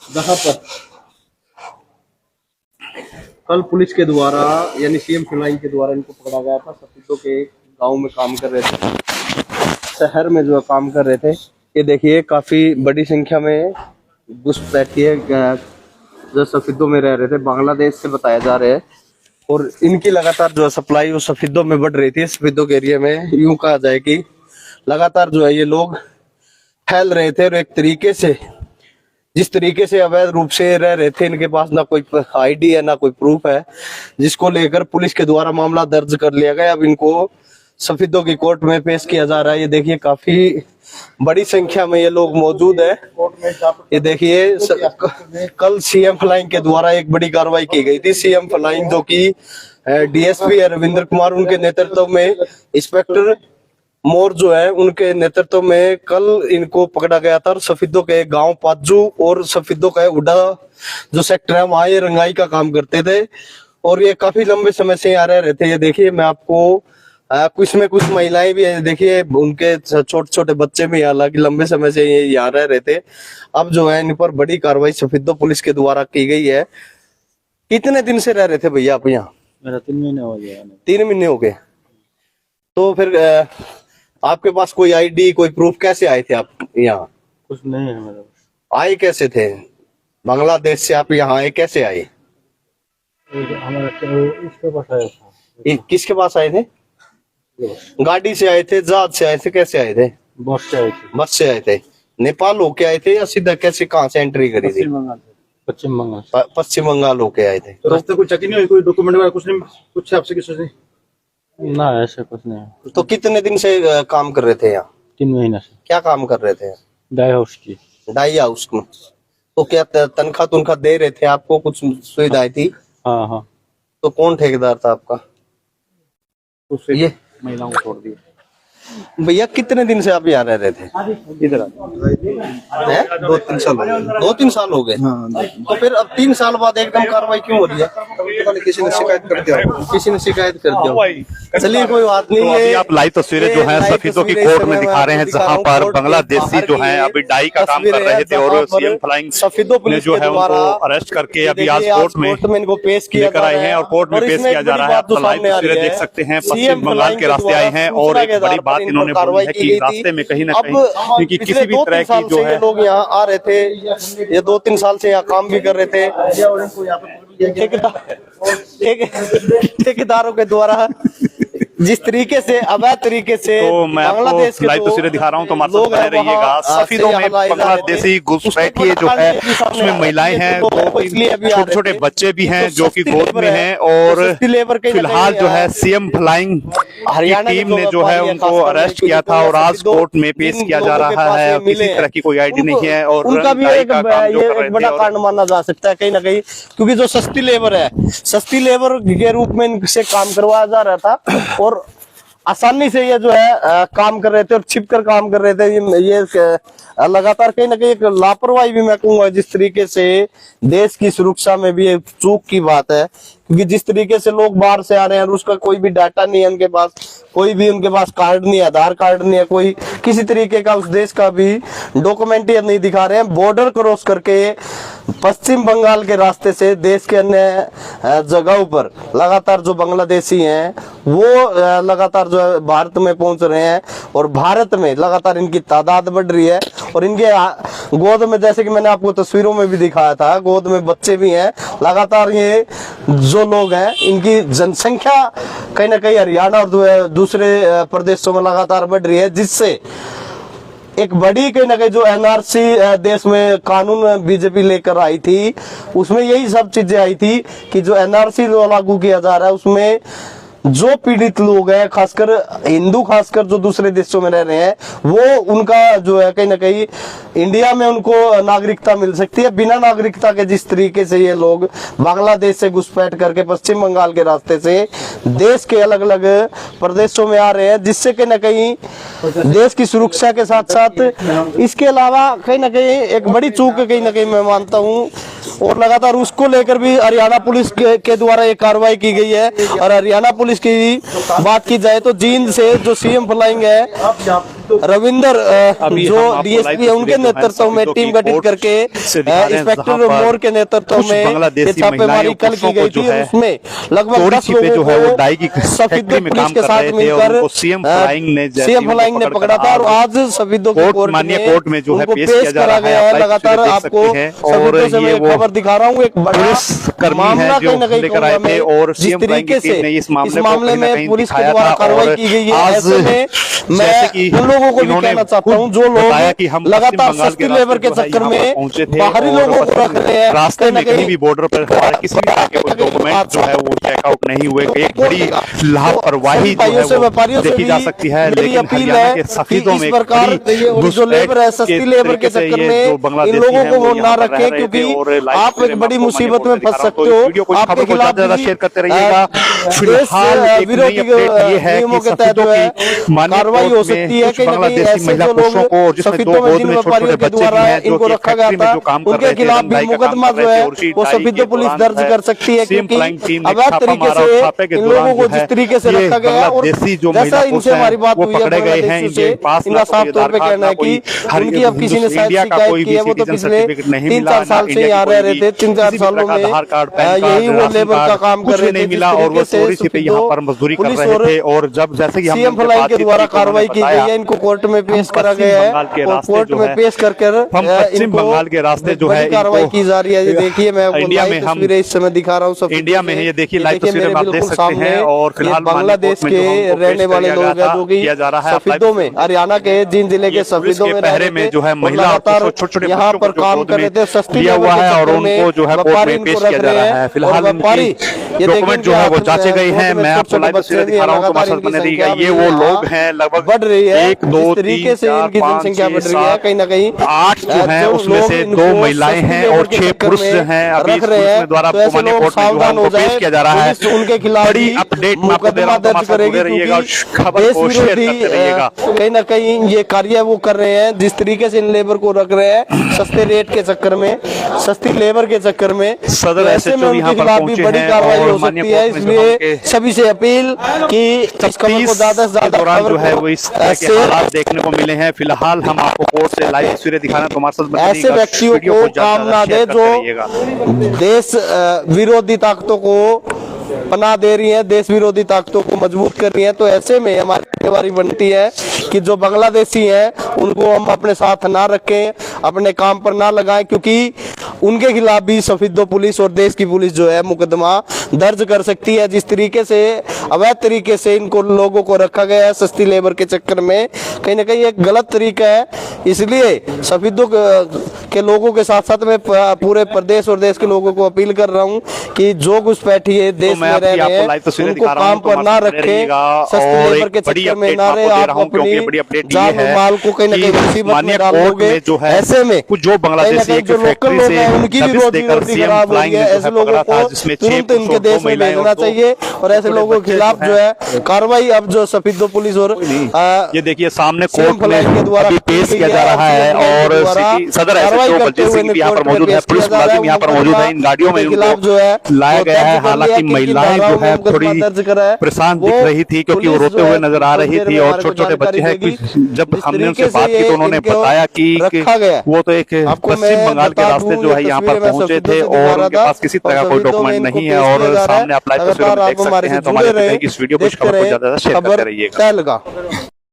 जहाँ पर कल पुलिस के द्वारा यानी सीएम फ्लाइंग के द्वारा इनको पकड़ा गया था। सफेदों के गांव में काम कर रहे थे, शहर में जो काम कर रहे थे। ये देखिए काफी बड़ी संख्या में घुसपैठी है जो सफेदों में रह रहे थे, बांग्लादेश से बताया जा रहा है। और इनकी लगातार जो सप्लाई वो सफेदों में बढ़ रही थी। सफेदों के एरिया में यूं कहा जाए कि लगातार जो है ये लोग फैल रहे थे और एक तरीके से जिस तरीके से अवैध रूप से रह रहे थे, इनके पास ना कोई आईडी है ना कोई प्रूफ है, जिसको लेकर पुलिस के द्वारा मामला दर्ज कर लिया गया। अब इनको सफेदों की कोर्ट में पेश किया जा रहा है। ये देखिए काफी बड़ी संख्या में ये लोग मौजूद है। ये देखिए कल सीएम फ्लाइंग के द्वारा एक बड़ी कार्रवाई की गई थी। सीएम फ्लाइंग जो कि डीएसपी रविंद्र कुमार उनके नेतृत्व में, इंस्पेक्टर मोर जो है उनके नेतृत्व में कल इनको पकड़ा गया था। और सफेदों के गांव पाजू और सफेदों का उड़ा जो सेक्टर है वहां ये रंगाई का काम करते थे और ये काफी लंबे समय से यहाँ रह रहे थे। ये देखिए मैं आपको कुछ में कुछ महिलाएं भी है, देखिए उनके छोटे छोटे बच्चे भी, हालांकि लंबे समय से ये यहाँ रह रहे थे। अब जो है इन पर बड़ी कार्रवाई सफेदों पुलिस के द्वारा की गई है। कितने दिन से रह रहे थे भैया आप यहाँ? मेरा 3 महीने हो गया। 3 महीने हो गए। तो फिर आपके पास कोई आईडी कोई प्रूफ कैसे आए थे आप यहाँ? कुछ नहीं है मेरे पास। आए कैसे थे? बांग्लादेश से आप यहाँ आए कैसे आए? हमारा इसके पास आया था। किसके पास आए थे? गाड़ी से आए थे, जहाज से आए थे, कैसे आए थे? बस से आए थे। बस से आए थे। नेपाल होके आए थे या सीधा कैसे कहाँ से एंट्री करी थी? पश्चिम बंगाल। पश्चिम बंगाल होके आए थे। तो रास्ते कोई चेकिंग नहीं हुई, कोई डॉक्यूमेंट वगैरह कुछ नहीं, कुछ आपसे किसी से? ना ऐसे कुछ नहीं। तो कितने दिन से काम कर रहे थे यहाँ? 3 महीने से। क्या काम कर रहे थे? डाई हाउस की। डाई हाउस में। तो क्या तनख्वाह तुनख्वाह दे रहे थे आपको? कुछ सुविधाएं थी? हाँ हाँ। तो कौन ठेकेदार था आपका? ये महिलाओं को छोड़ दिया। भैया कितने दिन से आप यहाँ रह रहे थे? इधर 2-3 साल। 2-3 साल हो गए। तो फिर अब 3 साल बाद एकदम कार्रवाई क्यों हो रही है? किसी ने शिकायत कर दिया। किसी ने शिकायत कर दिया। चलिए कोई बात नहीं। तो अभी आप लाइव तस्वीरें जो हैं सफेदों की कोर्ट में दिखा रहे हैं, जहां पर बांग्लादेशी जो हैं अभी डाई का काम कर रहे थे और सीएम फ्लाइंग ने जो है उनको अरेस्ट करके अभी आज कोर्ट में इनको पेश किया लेकर आए हैं और कोर्ट में पेश किया जा रहा है। आप लाइव तस्वीरें देख सकते हैं, पश्चिम बंगाल के रास्ते आए हैं और एक बड़ी बात इन्होंने बोली है कि रास्ते में कहीं ना कहीं क्योंकि किसी भी तरह की जो है लोग यहाँ आ रहे थे, ये 2-3 साल से यहाँ काम भी कर रहे थे। ठेकेदारों के द्वारा जिस तरीके से अवैध तरीके से तो मैं आपको लाइव तस्वीरें दिखा रहा हूँ, तो हमारे साथ बने रहिएगा। सफेदों में बांग्लादेशी घुसपैठिए जो है उसमें महिलाएं हैं, छोटे छोटे बच्चे भी हैं जो कि गोद में हैं और फिलहाल जो है सीएम फ्लाइंग की टीम ने जो है उनको अरेस्ट किया था और आज कोर्ट में पेश किया जा रहा है। किसी तरह की कोई आईडी नहीं है और उनका भी एक बड़ा कांड माना जा सकता है कहीं ना कहीं, क्योंकि जो सस्ती लेबर है, सस्ती लेबर के रूप में इनसे काम करवाया जा रहा था और आसानी से ये जो है काम कर रहे थे और छिपकर काम कर रहे थे। ये लगातार कहीं ना कहीं एक लापरवाही भी मैं कहूंगा, जिस तरीके से देश की सुरक्षा में भी एक चूक की बात है, क्योंकि जिस तरीके से लोग बाहर से आ रहे हैं और उसका कोई भी डाटा नहीं है उनके पास, कोई भी उनके पास कार्ड नहीं है, आधार कार्ड नहीं है, कोई किसी तरीके का उस देश का भी डॉक्यूमेंट नहीं दिखा रहे हैं। बॉर्डर क्रॉस करके पश्चिम बंगाल के रास्ते से देश के अन्य जगहों पर लगातार जो बांग्लादेशी हैं वो लगातार जो है भारत में पहुंच रहे हैं और भारत में लगातार इनकी तादाद बढ़ रही है और इनके गोद में, जैसे कि मैंने आपको तस्वीरों में भी दिखाया था, गोद में बच्चे भी हैं। लगातार ये जो लोग हैं इनकी जनसंख्या कहीं ना कहीं हरियाणा और दूसरे प्रदेशों में लगातार बढ़ रही है, जिससे एक बड़ी कहीं ना कहीं जो एनआरसी देश में कानून बीजेपी लेकर आई थी उसमें यही सब चीजें आई थी कि जो एनआरसी लागू किया जा रहा है उसमें जो पीड़ित लोग हैं, खासकर हिंदू, खासकर जो दूसरे देशों में रह रहे हैं, वो उनका जो है कहीं ना कहीं इंडिया में उनको नागरिकता मिल सकती है। बिना नागरिकता के जिस तरीके से ये लोग बांग्लादेश से घुसपैठ करके पश्चिम बंगाल के रास्ते से देश के अलग अलग प्रदेशों में आ रहे हैं, जिससे कहीं ना कहीं देश की सुरक्षा के साथ साथ इसके अलावा कहीं ना कहीं एक बड़ी चूक कहीं ना कहीं मैं मानता हूँ और लगातार उसको लेकर भी हरियाणा पुलिस के द्वारा ये कार्रवाई की गई है। और हरियाणा पुलिस की बात की जाए तो जींद से जो सीएम फ्लाइंग है रविंदर अभी जो हम आपको डीएसपी लाइव है उनके तस्वीरें जो है नेतृत्व में सफीदों टीम की गठित कोर्ट करके से दिखा रहे हैं, इंस्पेक्टर जहां पर मोर के नेतृत्व कुछ में ये बांग्लादेशी छापेमारी महिलाएं कल की गई पुरुषों को थी। जो है उसमें लगभग चोरी 10 छिपे जो लोगों है वो को डाई की सफीदों फैक्ट्री में पुलिस काम के कर साथ रहे थे और मिलकर उनको सीएम फ्लाइंग ने जैसे सीएम उनको फ्लाइंग ने पकड़ कर पकड़ा था और आज आज सफीदों की कोर्ट कोर्ट माननीय कोर्ट में जो है उनको पेश किया जा करा रहा है। गया है। आप लाइव लगातार तस्वीरें देख आपको सकते हैं और सफीदों से ये मैं वो खबर दिखा रहा हूँ। एक बड़ा पुलिस कर्मी मामला है जो कहीं ना कहीं लेकर आए कहूंगा थे मैं, और जिस सीएम फ्लाइंग की तरीके टीम से ने इस मामले को कहीं ना में कहीं पुलिस के दिखाया द्वारा था कार्रवाई और की गई है। आज ऐसे में जैसे मैं कि उन लोगों को भी इन्होंने कहना चाहता हूँ जो बताया कि लोग हम लगातार पश्चिम बंगाल सस्ती के लेबर के रास्ते चक्कर जो है यहाँ में पर पहुंचे थे बाहरी और लोगों को रख रहे हैं, रास्ते कहीं ना में कहीं भी बॉर्डर पर हमारे किसी भी तरह के कोई डॉक्यूमेंट जो है वो चेकआउट नहीं हुए। एक बड़ी लापरवाही जो है वो व्यापारियों से देखी जा भी सकती है। मेरी लेकिन अपील हरियाणा है के कि सफीदों इस में प्रकार जो लेबर है सस्ती लेबर के चक्कर में इन लोगों को वो ना रखें, क्योंकि आप एक बड़ी मुसीबत में फंस सकते हो। आपके खिलाफ ज्यादा शेयर करते रहिएगा। फिलहाल एक नई विरोधी अपडेट ये है नियमों कि के तहत सफीदों जो है की माननीय कार्रवाई हो कोर्ट में सकती है। कुछ कहीं ना कहीं बांग्लादेशी ऐसे महिला जो पुरुषों को लोग जिसमें सफीदों दो में गोद जिन में छोटे व्यापारियों छोटे के बच्चे भी द्वारा हैं जो इनको कि रखा गया फैक्ट्री में था जो काम कर उनके रहे थे, खिलाफ भी ढलाई का काम मुकदमा कर जो रहे थे है और उसी वो ढलाई सफीदों के पुलिस दौरान दर्ज जो है कर सकती है, सीएम क्योंकि फ्लाइंग टीम ने अवैध छापा तरीके मारा और से छापे के इन दौरान लोगों को जो है जिस तरीके से ये रखा गया है और बांग्लादेशी जो जैसा महिला इनसे पुरुष हमारी हैं बात वो हुई है पकड़े गए हैं। बांग्लादेशियों से, इनके पास इनका ना साफ तौर पे कहना है कि उनकी अब किसी ने शायद इंडिया का शिकायत कोई की भी है। वो तो सिटीजन पिछले सर्टिफिकेट नहीं 3-4 साल से यहाँ रह रहे थे। 3-4 सालों में आधार कार्ड, पैन कार्ड, यही वो राशन लेबर का कार्ड काम कुछ कर भी रहे नहीं थे। मिला और वो चोरी छिपे यहाँ पर मजदूरी कर रहे थे। और जब जैसे कि हमने सीएम उनसे फ्लाइंग के बातचीत द्वारा की तो उन्होंने कार्रवाई की गई बताया है। इनको कोर्ट में पेश करा पश्चिम गया बंगाल के है और रास्ते कोर्ट जो में है, पेश कर हम पश्चिम बंगाल के रास्ते जो है कार्रवाई इनको की जा रही है। ये देखिए मैं आपको इंडिया में लाइव हम तस्वीरें इस समय दिखा रहा हूँ सब इंडिया में है। ये देखिए लाइव तस्वीरें मेरे आप देख बिल्कुल सकते सामने हैं और फिलहाल बांग्लादेश के रहने वाले लोग हैं जो कि किया जा रहा है सफीदों में हरियाणा के जिन जिले के सफीदों में रह पहरे रहे में थे जो है और महिला लगातार छोटे छोटे यहाँ पर काम कर रहे थे। सस्ती लिया हुआ लेबर के है और चक्कर में उनको जो है कोर्ट व्यापारी में पेश इनको किया रख जा रहे रहा हैं है। फिलहाल और व्यापारी इनकी डॉक्यूमेंट जो है वो जांचे गए हैं। मैं आपको लाइव तस्वीरें दिखा रहा हूँ तो मसद बने दी गई। ये वो लोग हैं लगभग बढ़ रही है 1 2 तरीके 3 से 4 इनकी 5 जनसंख्या 6 बढ़ रही है। कहीं ना कहीं 8 जो है उसमें से 2 महिलाएं हैं और 6 पुरुष हैं। अभी इस पुलिस में द्वारा आपको माननीय कोर्ट में जो है उनको पेश किया जा रहा है। उनके खिलाफ बड़ी अपडेट मैं आपको दे रहा हूँ तो मसद जुड़े रहिएगा, खबर को शेयर करते रहिएगा। कहीं ना कहीं ये कार्य वो कर रहे हैं जिस तरीके से इन लेबर को रख रहे हैं सस्ते रेट के चक्कर में, सस्ती लेबर के चक्कर में। सदर ऐसे में SHO उनके यहाँ पर खिलाफ भी पहुंचे बड़ी हैं कार्रवाई और हो माननीय सकती है। कोर्ट में जो इसलिए हमके सभी से अपील कि इस खबर को ज्यादा से ज्यादा दौरान जो है वो इस तरह के हालात देखने को मिले हैं। फिलहाल हम आपको कोर्ट से लाइव तस्वीरें दिखाना तो हमारे साथ बने ऐसे रहिएगा। व्यक्तियों वीडियो को ज्यादा काम से ना ज्यादा दे शेयर करते रहिएगा। जो देश विरोधी ताकतों को पनाह दे रही है, देश विरोधी ताकतों को मजबूत कर रही है। तो ऐसे में हमारी जिम्मेदारी बनती है कि जो बांग्लादेशी हैं उनको हम अपने साथ ना रखें, अपने काम पर ना लगाएं, क्योंकि उनके खिलाफ भी सफीदो पुलिस और देश की पुलिस जो है मुकदमा दर्ज कर सकती है। जिस तरीके से अवैध तरीके से इनको लोगों को रखा गया है सस्ती लेबर के चक्कर में, कहीं ना कहीं एक गलत तरीका है। इसलिए सफीदों के लोगों के साथ साथ मैं पूरे प्रदेश और देश के लोगों को अपील कर रहा हूं कि जो घुसपैठी है देश में रह रहे हैं उनको काम पर ना रखें, सस्ती लेबर के चक्कर में ना रहे। आप अपनी जान माल को कहीं ना कहीं मुसीबत में डालोगे। ऐसे में कुछ जो बांग्लादेशी जो लोकल लोग हैं उनकी भी रोजी रोटी खराब हो रही है। ऐसे लोगों को तुरंत इनके देश में भेजना चाहिए और ऐसे लोगों के खिलाफ जो है कार्रवाई अब जो सफीदो पुलिस और ये देखिए सामने सीएम कोर्ट में फ्लाइंग के द्वारा अभी पेश किया जा रहा है और सदर SHO बलजीत सिंह भी यहाँ पर मौजूद है, पुलिस मुलाजिम यहाँ पर मौजूद है। इन गाड़ियों में इनको लाया गया है। हालांकि महिलाएं जो है थोड़ी परेशान दिख रही थी क्योंकि वो रोते हुए नजर आ रही थी और छोटे छोटे बच्चे हैं। जब हमने उनसे बात की तो उन्होंने बताया कि वो तो एक पश्चिम बंगाल के रास्ते जो है यहाँ पर पहुंचे थे और उनके पास किसी तरह का कोई डॉक्यूमेंट नहीं है। और सामने आप लाइव तस्वीर देख सकते हैं। तो हमारे इस वीडियो को खबर को ज्यादा शेयर करते रहिएगा।